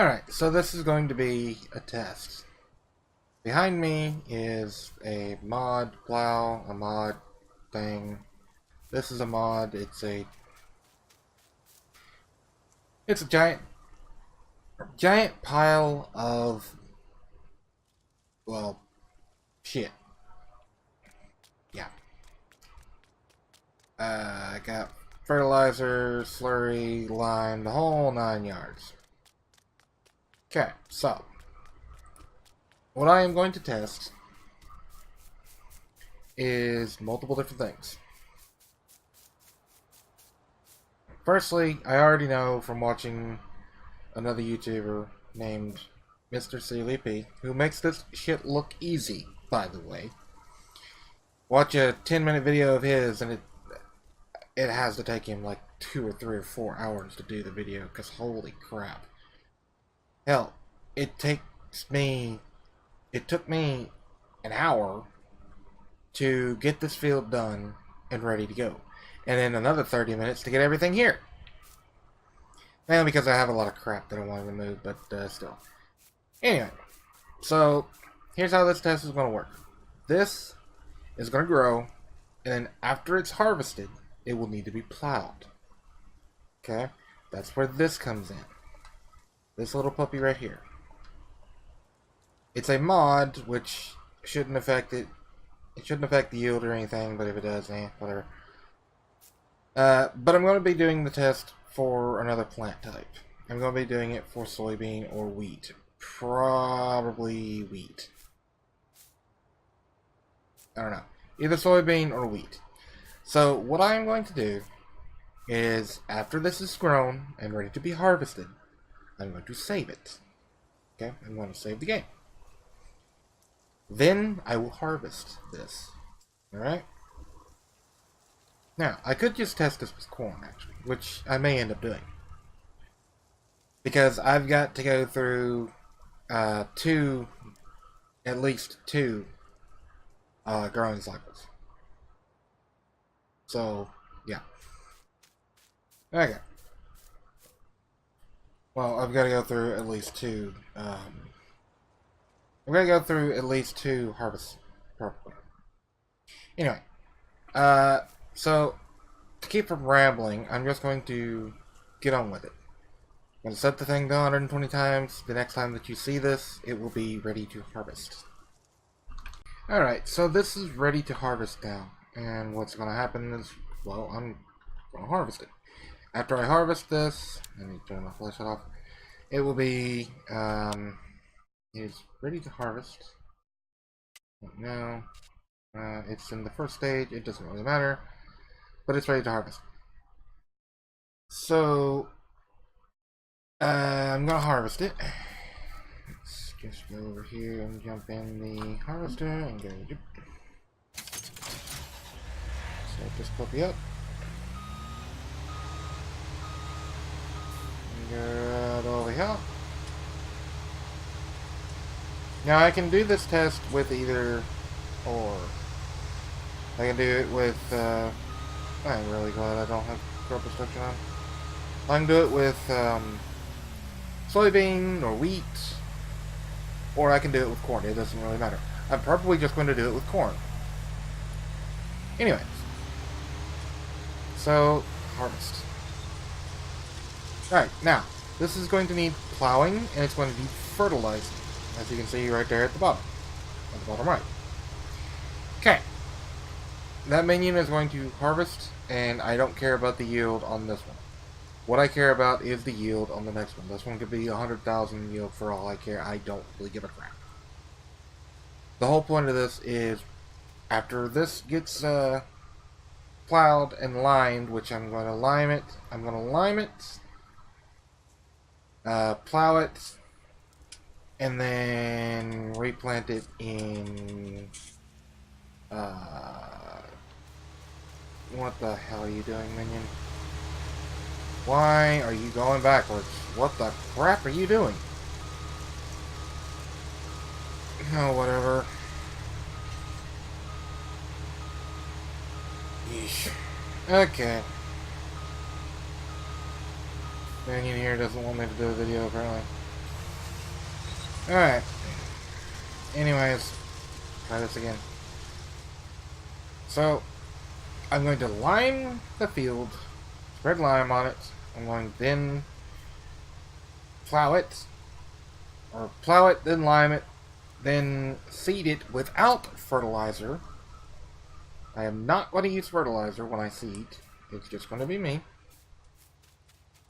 Alright, so this is going to be a test. Behind me is a mod plow, a mod thing. This is a mod. It's a giant pile of, well, shit. Yeah. I got fertilizer, slurry, lime, the whole 9 yards. Okay, so what I am going to test is multiple different things. Firstly, I already know from watching another YouTuber named Mr. CLP, who makes this shit look easy, by the way. Watch a 10-minute video of his, and it has to take him like 2 or 3 or 4 hours to do the video, because holy crap. Hell, it took me an hour to get this field done and ready to go. And then another 30 minutes to get everything here. Mainly because I have a lot of crap that I want to remove, but still. Anyway, so here's how this test is going to work. This is going to grow, and then after it's harvested, it will need to be plowed. Okay? That's where this comes in. This little puppy right here. It's a mod, which shouldn't affect it. It shouldn't affect the yield or anything, but if it does, whatever. But I'm going to be doing the test for another plant type. I'm going to be doing it for soybean or wheat. Probably wheat. I don't know. Either soybean or wheat. So what I'm going to do is, after this is grown and ready to be harvested, I'm going to save it. Okay? I'm going to save the game. Then I will harvest this. Alright? Now, I could just test this with corn, actually, which I may end up doing. Because I've got to go through at least two growing cycles. So, yeah. Okay. Well, I've got to go through at least two. I'm going to go through at least 2 harvests properly. Anyway, so to keep from rambling, I'm just going to get on with it. I'm going to set the thing to 120 times. The next time that you see this, it will be ready to harvest. Alright, so this is ready to harvest now. And what's going to happen is, well, I'm going to harvest it. After I harvest this, let me turn my flashlight off. It will be, is ready to harvest. Now, it's in the first stage. It doesn't really matter, but it's ready to harvest. So, I'm gonna harvest it. Let's just go over here and jump in the harvester and go. Set this puppy up. And get over here. Now I can do this test with either or. I can do it with, I'm really glad I don't have crop destruction on. I can do it with soybean or wheat, or I can do it with corn. It doesn't really matter. I'm probably just going to do it with corn. Anyways. So, harvest. Alright, now, this is going to need plowing, and it's going to need fertilizing. As you can see right there at the bottom right. Okay. That minion is going to harvest, and I don't care about the yield on this one. What I care about is the yield on the next one. This one could be 100,000 yield for all I care. I don't really give a crap. The whole point of this is, after this gets plowed and limed, which I'm going to lime it, plow it, and then replant it in, what the hell are you doing, minion? Why are you going backwards? What the crap are you doing? Oh, whatever. Yeesh. Okay. Minion here doesn't want me to do a video, apparently. Alright. Anyways, try this again. So, I'm going to lime the field, spread lime on it. I'm going to then plow it, or plow it, then lime it, then seed it without fertilizer. I am not going to use fertilizer when I seed. It's just going to be me.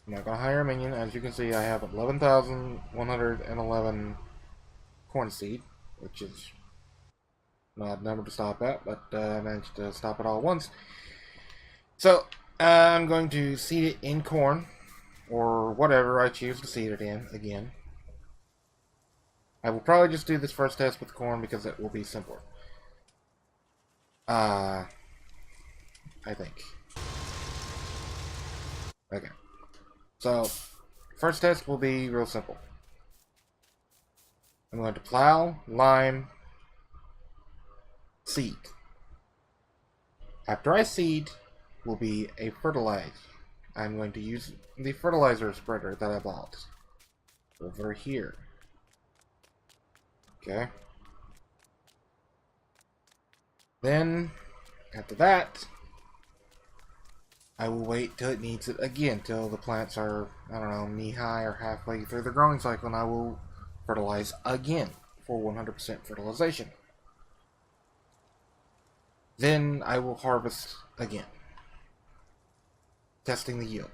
I'm not going to hire a minion. As you can see, I have 11,111 corn seed, which is an odd number to stop at, but I managed to stop it all at once. So, I'm going to seed it in corn, or whatever I choose to seed it in, again. I will probably just do this first test with corn because it will be simpler. I think. Okay. So, first test will be real simple. I'm going to plow, lime, seed. After I seed, will be a fertilizer. I'm going to use the fertilizer spreader that I bought over here. Okay. Then, after that, I will wait till it needs it again, till the plants are, I don't know, knee-high or halfway through the growing cycle, and I will fertilize again for 100% fertilization. Then I will harvest again, testing the yield.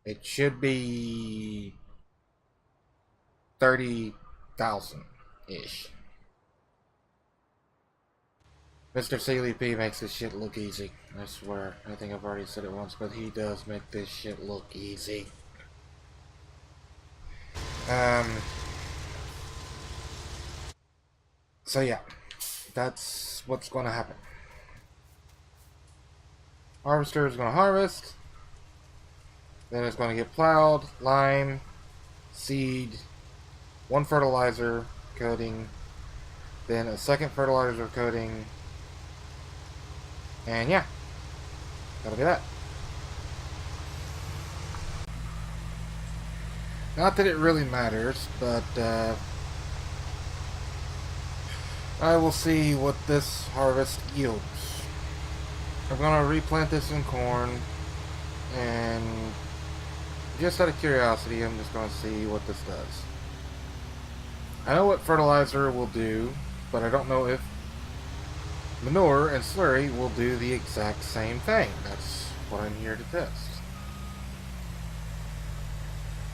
It should be 30,000-ish. Mr. CLP makes this shit look easy. I swear. I think I've already said it once, but he does make this shit look easy. So yeah. That's what's going to happen. Harvester is going to harvest. Then it's going to get plowed, lime, seed, one fertilizer coating, then a second fertilizer coating, and yeah, that'll be that. Not that it really matters, but I will see what this harvest yields. I'm going to replant this in corn, and just out of curiosity, I'm just going to see what this does. I know what fertilizer will do, but I don't know if manure and slurry will do the exact same thing. That's what I'm here to test.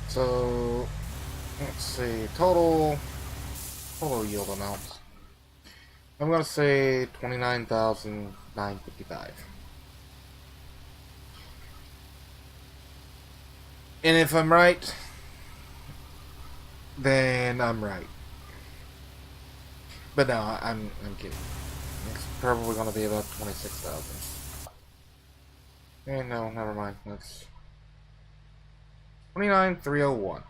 So, let's see, total yield amount. I'm going to say 29,955. And if I'm right, then I'm right. But no, I'm kidding. It's probably going to be about 26,000. And no, never mind. That's 29,301.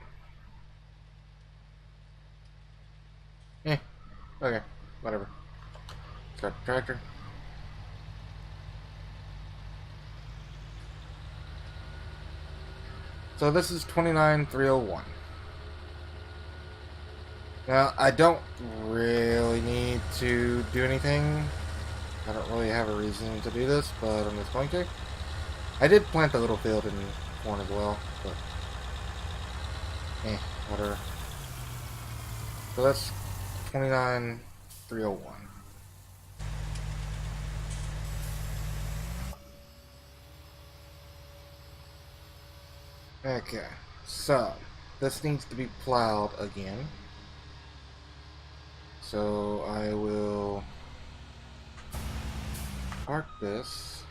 Okay, whatever. Start the tractor. So this is 29,301. Now, I don't really need to do anything. I don't really have a reason to do this, but I'm just going to. I did plant a little field in corn as well, but whatever. So that's 29,301. Okay, so this needs to be plowed again. So I will park this.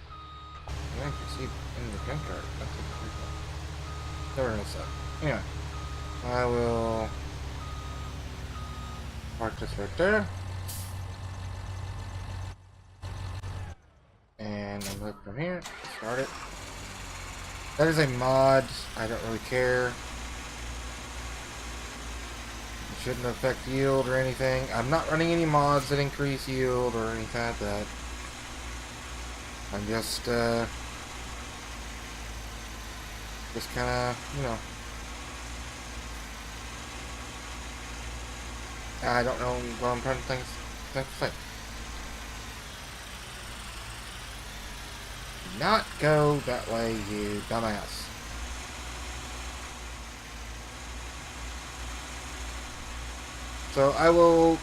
I can see in the junkyard. That's a never knows that. Anyway, I will park this right there. And I'm going from here. Start it. That is a mod. I don't really care. It shouldn't affect yield or anything. I'm not running any mods that increase yield or anything like that. I'm just kind of, you know, I don't know what I'm trying to think to say. Not go that way, you dumbass. So I will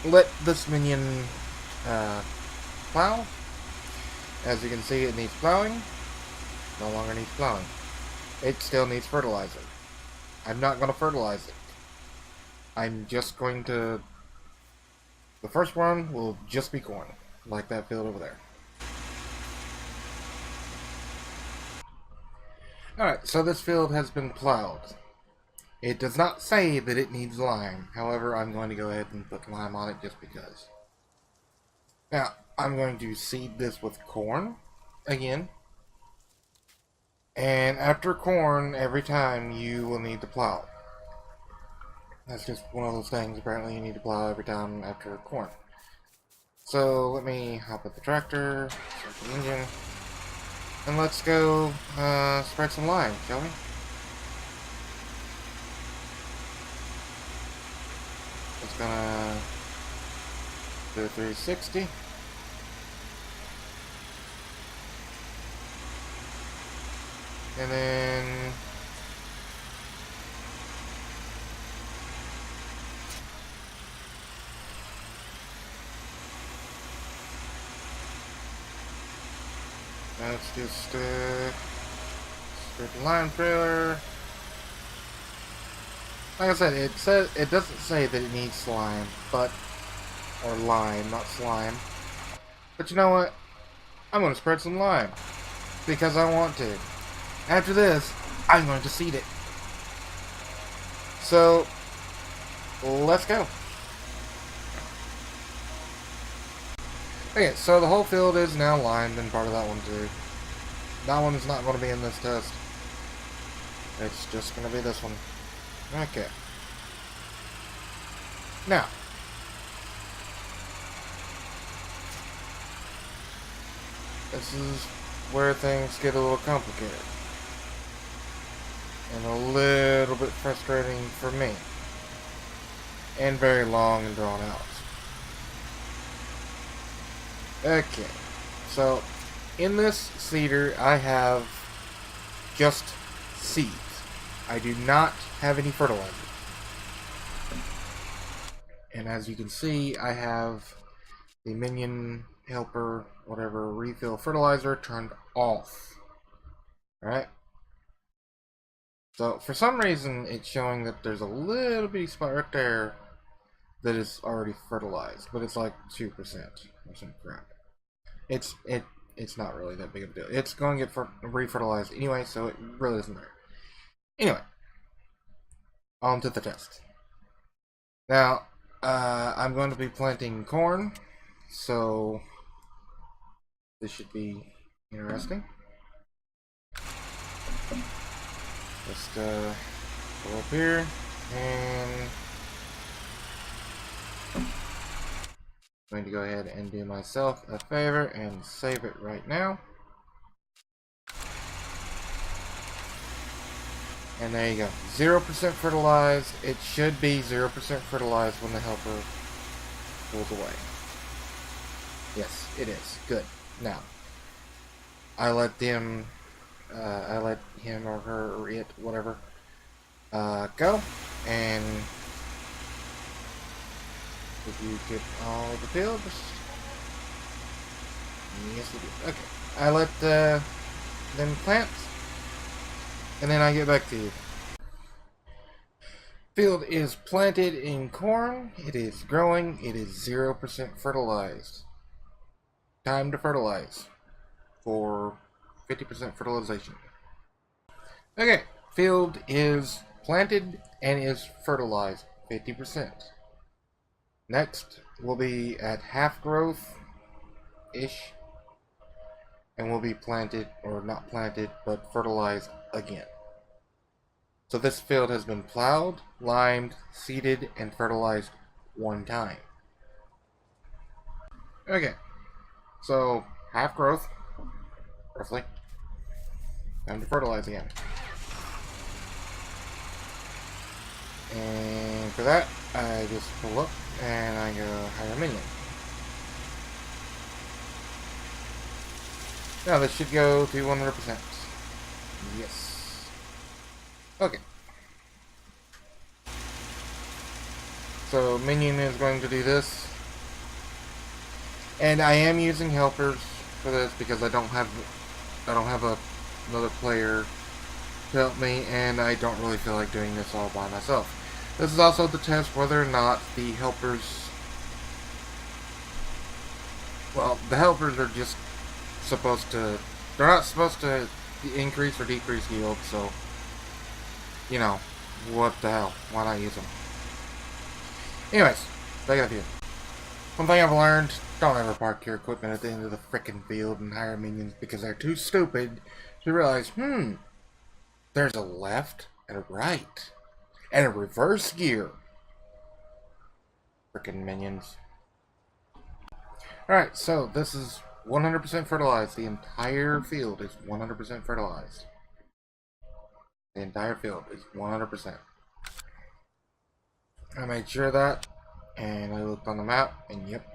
let this minion plow. As you can see, it needs plowing. No longer needs plowing. It still needs fertilizer. I'm not going to fertilize it. I'm just going to... The first one will just be corn, like that field over there. Alright, so this field has been plowed. It does not say that it needs lime. However, I'm going to go ahead and put lime on it just because. Now, I'm going to seed this with corn again. And after corn, every time you will need to plow. That's just one of those things. Apparently you need to plow every time after corn. So let me hop at the tractor, start the engine, and let's go spread some lime, shall we? It's gonna do a 360. And then let's just spread the lime trailer. Like I said, it doesn't say that it needs slime, or lime, not slime. But you know what? I'm gonna spread some lime because I want to. After this, I'm going to seed it. So let's go. Okay, so the whole field is now limed, and part of that one too. That one is not going to be in this test. It's just going to be this one. Okay. Now, this is where things get a little complicated. And a little bit frustrating for me. And very long and drawn out. Okay. So, in this seeder, I have just seeds. I do not have any fertilizer. And as you can see, I have the minion helper, whatever, refill fertilizer turned off. Alright? So, for some reason, it's showing that there's a little bitty spot right there that is already fertilized, but it's like 2% or some crap. It's not really that big of a deal. It's going to get re-fertilized anyway, so it really doesn't matter. Anyway, on to the test. Now, I'm going to be planting corn, so this should be interesting. Just go up here, and I'm going to go ahead and do myself a favor and save it right now. And there you go. 0% fertilized. It should be 0% fertilized when the helper pulls away. Yes, it is. Good. Now, I let him or her or it, whatever, go. And if you get all the fields, yes, we do. Okay. I let them plant. And then I get back to you. Field is planted in corn. It is growing. It is 0% fertilized. Time to fertilize for 50% fertilization. Okay, field is planted and is fertilized 50%. Next, we'll be at half growth-ish. And will be planted, or not planted, but fertilized again. So this field has been plowed, limed, seeded, and fertilized one time. Okay, so half growth, roughly. Time to fertilize again. And for that, I just pull up and I go hire minion. Now this should go to 100%. Yes. Okay. So minion is going to do this. And I am using helpers for this because I don't have another player to help me, and I don't really feel like doing this all by myself. This is also to test whether or not the helpers, well, the helpers are just supposed to, they're not supposed to increase or decrease yield, so, you know, what the hell, why not use them? Anyways, back up here. One thing I've learned, don't ever park your equipment at the end of the frickin' field and hire minions because they're too stupid to realize, there's a left and a right and a reverse gear. Frickin' minions. Alright, so this is 100% fertilized. The entire field is 100% fertilized. The entire field is 100%. I made sure of that, and I looked on the map, and yep,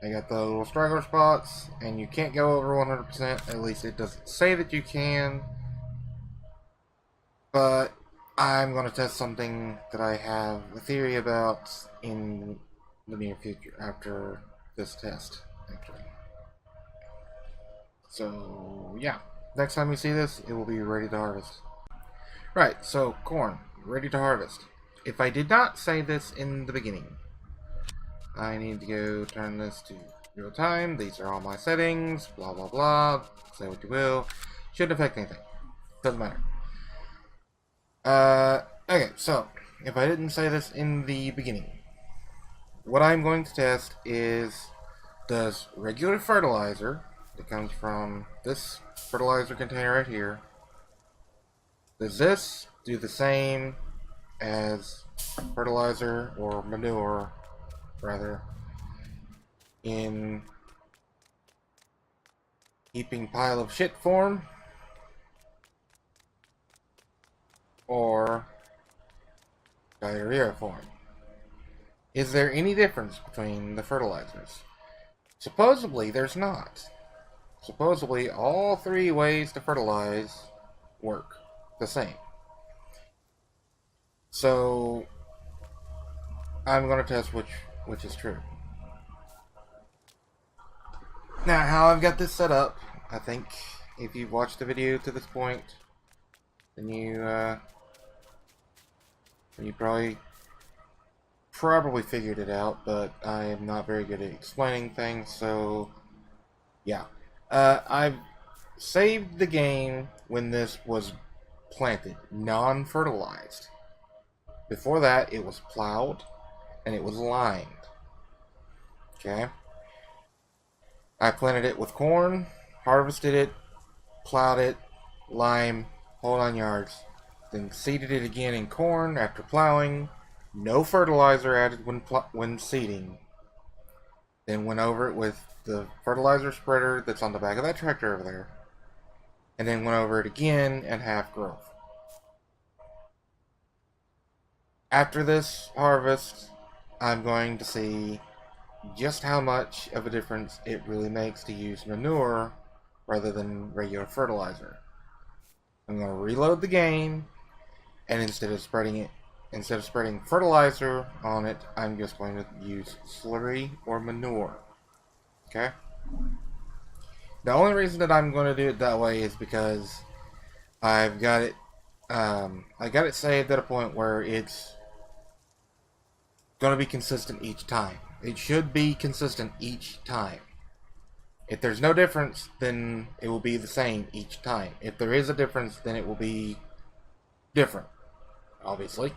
I got the little straggler spots, and you can't go over 100%, at least it doesn't say that you can, but I'm going to test something that I have a theory about in the near future, after this test, actually. So, yeah, next time you see this, it will be ready to harvest. Right, so, corn, ready to harvest. If I did not say this in the beginning, I need to go turn this to real time. These are all my settings, blah blah blah. Say what you will. Shouldn't affect anything. Doesn't matter. Okay, so, if I didn't say this in the beginning, what I'm going to test is, does regular fertilizer that comes from this fertilizer container right here, does this do the same as fertilizer or manure, rather, in heaping pile of shit form, or diarrhea form? Is there any difference between the fertilizers? Supposedly there's not. Supposedly all three ways to fertilize work the same. So I'm going to test which is true. Now, how I've got this set up, I think if you've watched the video to this point, then you probably figured it out, but I am not very good at explaining things, so yeah. I've saved the game when this was planted, non-fertilized. Before that, it was plowed and it was limed. Okay? I planted it with corn, harvested it, plowed it, lime, whole 9 yards. Then seeded it again in corn after plowing. No fertilizer added when seeding. Then went over it with the fertilizer spreader that's on the back of that tractor over there. And then went over it again at half growth. After this harvest, I'm going to see just how much of a difference it really makes to use manure rather than regular fertilizer. I'm going to reload the game, and instead of spreading fertilizer on it, I'm just going to use slurry or manure. Okay? The only reason that I'm going to do it that way is because I've got it I got it saved at a point where it's going to be consistent each time. It should be consistent each time. If there's no difference, then it will be the same each time. If there is a difference, then it will be different, obviously.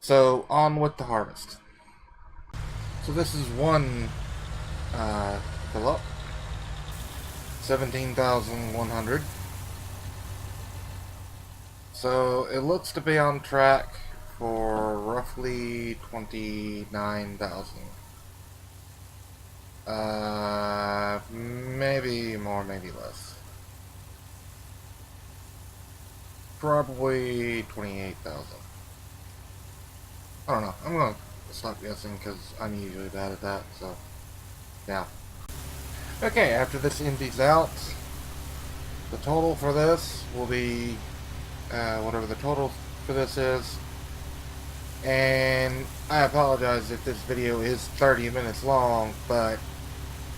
So, on with the harvest. So this is one fill up. 17,100. So, it looks to be on track for roughly 29,000. Maybe more, maybe less. Probably 28,000. I don't know. I'm going to stop guessing because I'm usually bad at that, so yeah. Okay, after this empties out, the total for this will be whatever the total for this is. And I apologize if this video is 30 minutes long, but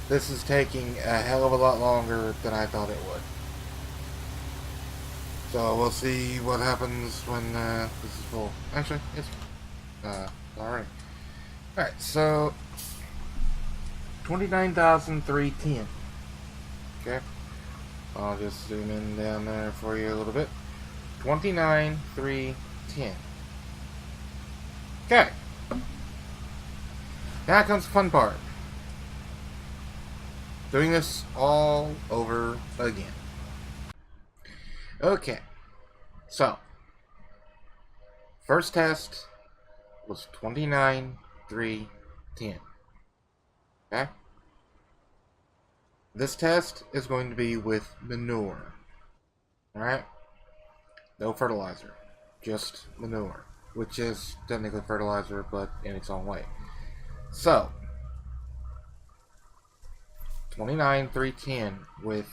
this is taking a hell of a lot longer than I thought it would. So we'll see what happens when this is full. Actually, it's alright. Alright, so 29,310. Okay. I'll just zoom in down there for you a little bit. 29,310. Okay. Now comes the fun part. Doing this all over again. Okay. So, first test was 29,310. Okay? This test is going to be with manure. Alright? No fertilizer. Just manure. Which is technically fertilizer, but in its own way. So, 29,310 with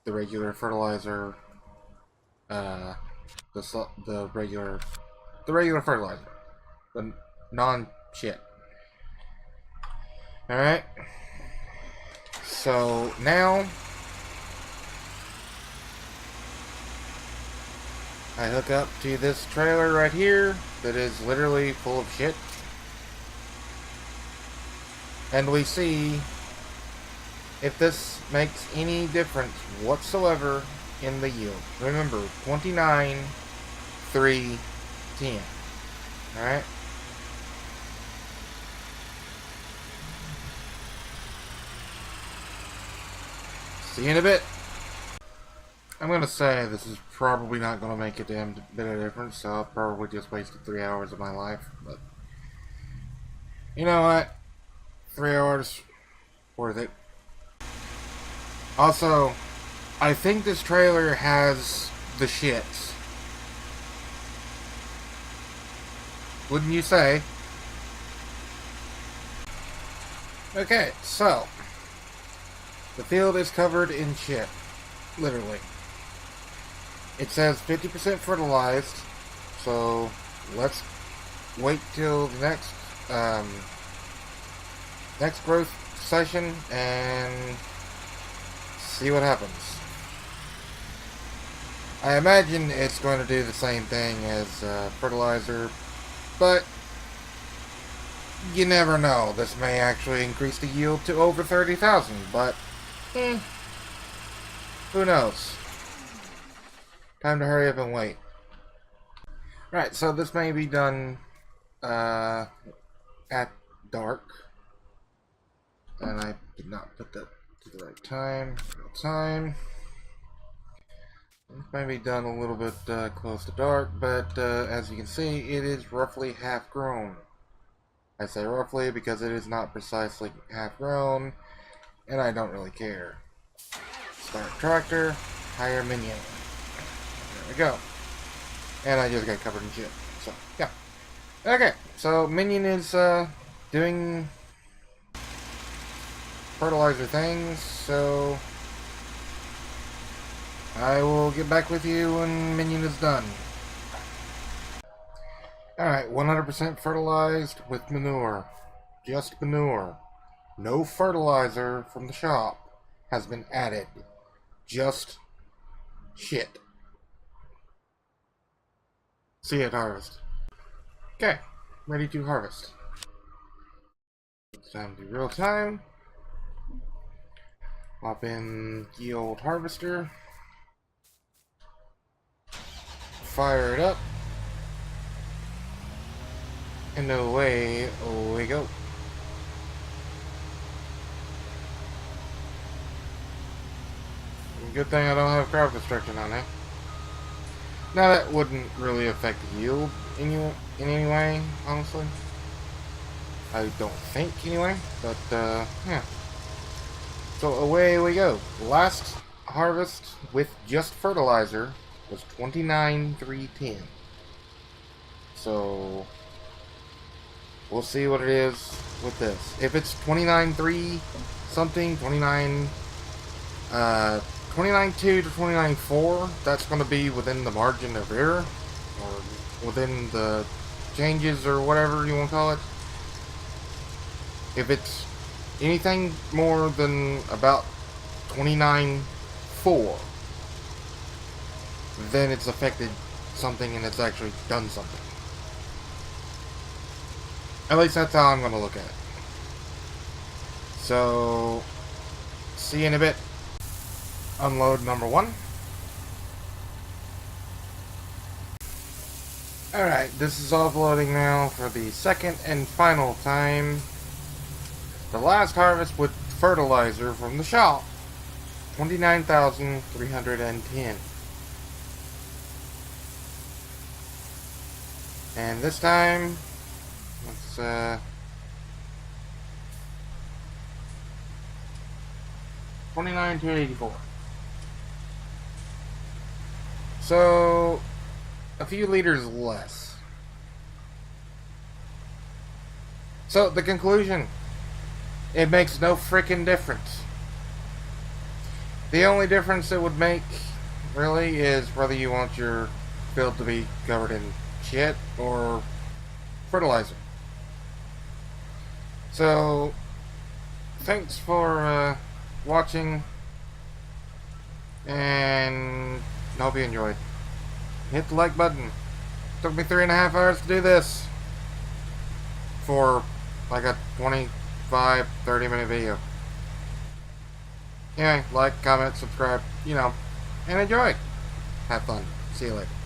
the regular fertilizer, the regular fertilizer, the non-shit. All right. So now I hook up to this trailer right here that is literally full of shit, and we see if this makes any difference whatsoever in the yield. Remember, 29,310. Alright? See you in a bit. I'm going to say this is probably not going to make a damn bit of difference, so I'll probably just wasted 3 hours of my life, but you know what? 3 hours, worth it. Also, I think this trailer has the shits. Wouldn't you say? Okay, so the field is covered in shit. Literally. It says 50% fertilized, so let's wait till the next growth session and see what happens. I imagine it's going to do the same thing as fertilizer, but you never know. This may actually increase the yield to over 30,000, but who knows? Time to hurry up and wait. Right, so this may be done at dark, and I did not put that to the right time. This may be done a little bit close to dark, but as you can see, it is roughly half grown. I say roughly because it is not precisely half grown, and I don't really care. Start tractor, hire minion. There we go. And I just got covered in shit. So, yeah. Okay, so minion is doing fertilizer things, so I will get back with you when minion is done. Alright, 100% fertilized with manure. Just manure. No fertilizer from the shop has been added. Just shit. See you at harvest. Okay, ready to harvest. It's time to do real time. Hop in the old harvester. Fire it up. And away we go. Good thing I don't have crop destruction on it. Now that wouldn't really affect the yield in any way, honestly. I don't think anyway, but yeah. So away we go. Last harvest with just fertilizer was 29,310. So We'll see what it is with this. If it's 29.3 something, 29.2 to 29.4, that's going to be within the margin of error, or within the changes, or whatever you want to call it. If it's anything more than about 29.4, then it's affected something and it's actually done something. At least that's how I'm going to look at it. So, see you in a bit. Unload number 1. Alright, this is offloading now for the second and final time. The last harvest with fertilizer from the shop. 29,310. And this time, let's 29,284. So, a few liters less. So, the conclusion, it makes no freaking difference. The only difference it would make, really, is whether you want your field to be covered in shit or fertilizer. So, thanks for watching, and hope you enjoyed. Hit the like button. Took me 3.5 hours to do this for like a 25-30 minute video. Anyway, like, comment, subscribe, and enjoy. Have fun. See you later.